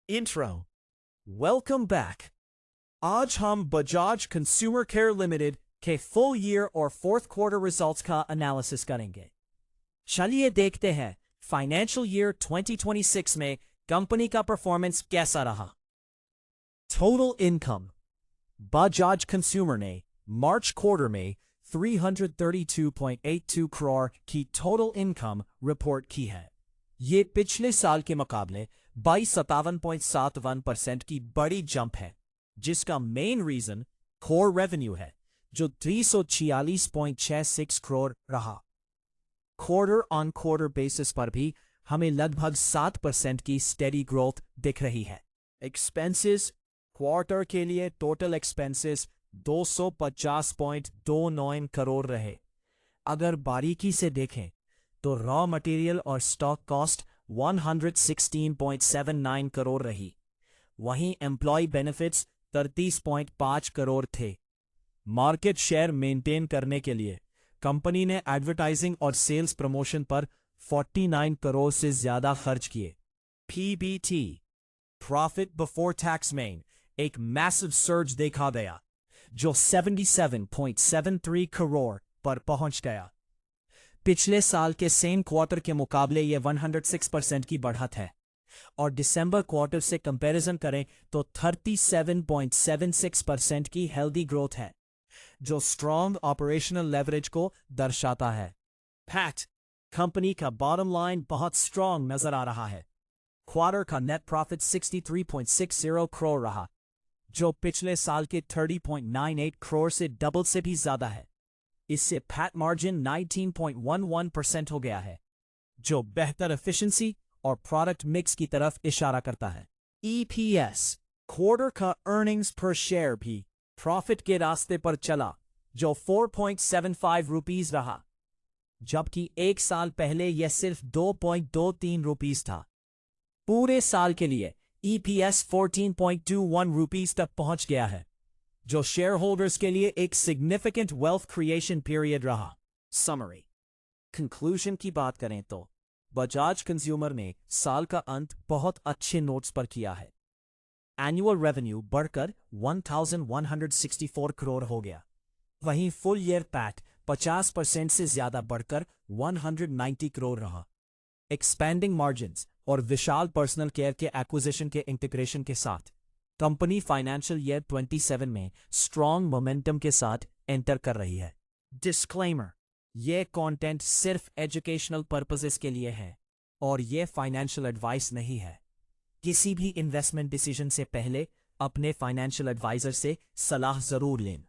Intro. Welcome back. आज हम Bajaj consumer care limited के फुल ईयर और फोर्थ क्वार्टर रिजल्ट्स का एनालिसिस करेंगे। चलिए देखते हैं फाइनेंशियल ईयर 2026 में कंपनी का परफॉर्मेंस कैसा रहा। Total income. बजाज कंज्यूमर ने मार्च क्वार्टर में 332.82 करोड़ की टोटल इनकम रिपोर्ट की है। ये पिछले साल के मुकाबले 22.71% की बड़ी जंप है, जिसका मेन रीजन कोर रेवेन्यू है जो 346.66 करोड़ रहा। क्वार्टर ऑन क्वार्टर बेसिस पर भी हमें लगभग 7% की स्टेडी ग्रोथ दिख रही है। एक्सपेंसेस क्वार्टर के लिए टोटल एक्सपेंसेस 250.29 करोड़ रहे। अगर बारीकी से देखें तो रॉ मटेरियल और स्टॉक कॉस्ट 116.79 करोड़ रही। वहीं एम्प्लॉय बेनिफिट्स 33.5 करोड़ थे। मार्केट शेयर मेंटेन करने के लिए कंपनी ने एडवर्टाइजिंग और सेल्स प्रमोशन पर 49 करोड़ से ज्यादा खर्च किए। PBT प्रॉफिट बिफोर टैक्स में एक मैसिव सर्ज देखा गया जो 77.73 करोड़ पर पहुंच गया। पिछले साल के सेम क्वार्टर के मुकाबले यह 106% की बढ़त है और दिसंबर क्वार्टर से कंपैरिजन करें तो 37.76% की हेल्दी ग्रोथ है, जो स्ट्रॉन्ग ऑपरेशनल लेवरेज को दर्शाता है। फैक्ट कंपनी का बॉटम लाइन बहुत स्ट्रॉन्ग नजर आ रहा है। क्वार्टर का नेट प्रॉफिट 63.60 करोड़ रहा, जो पिछले साल के 30.98 करोड़ से डबल से भी ज्यादा है। इससे पैट मार्जिन 19.11% हो गया है, जो बेहतर एफिशिएंसी और प्रोडक्ट मिक्स की तरफ इशारा करता है। EPS क्वार्टर का अर्निंग्स पर शेयर भी प्रॉफिट के रास्ते पर चला, जो 4.75 रुपीस रहा, जबकि एक साल पहले यह सिर्फ 2.23 रुपीस था। पूरे साल के लिए EPS 14.21 रुपीस तक पहुंच गया है, जो शेयर होल्डर्स के लिए एक सिग्निफिकेंट वेल्थ क्रिएशन पीरियड रहा। समरी कंक्लूजन की बात करें तो बजाज कंज्यूमर ने साल का अंत बहुत अच्छे नोट्स पर किया है। एनुअल रेवेन्यू बढ़कर 1164 करोड़ हो गया। वहीं फुल ईयर पैट 50% से ज्यादा बढ़कर 190 करोड़ रहा। एक्सपैंडिंग मार्जिन्स और विशाल पर्सनल केयर के एक्विजिशन के इंटीग्रेशन के साथ कंपनी फाइनेंशियल ईयर 27 में स्ट्रॉन्ग मोमेंटम के साथ एंटर कर रही है। डिस्क्लेमर, यह कंटेंट सिर्फ एजुकेशनल पर्पसेस के लिए है और यह फाइनेंशियल एडवाइस नहीं है। किसी भी इन्वेस्टमेंट डिसीजन से पहले अपने फाइनेंशियल एडवाइजर से सलाह जरूर लें।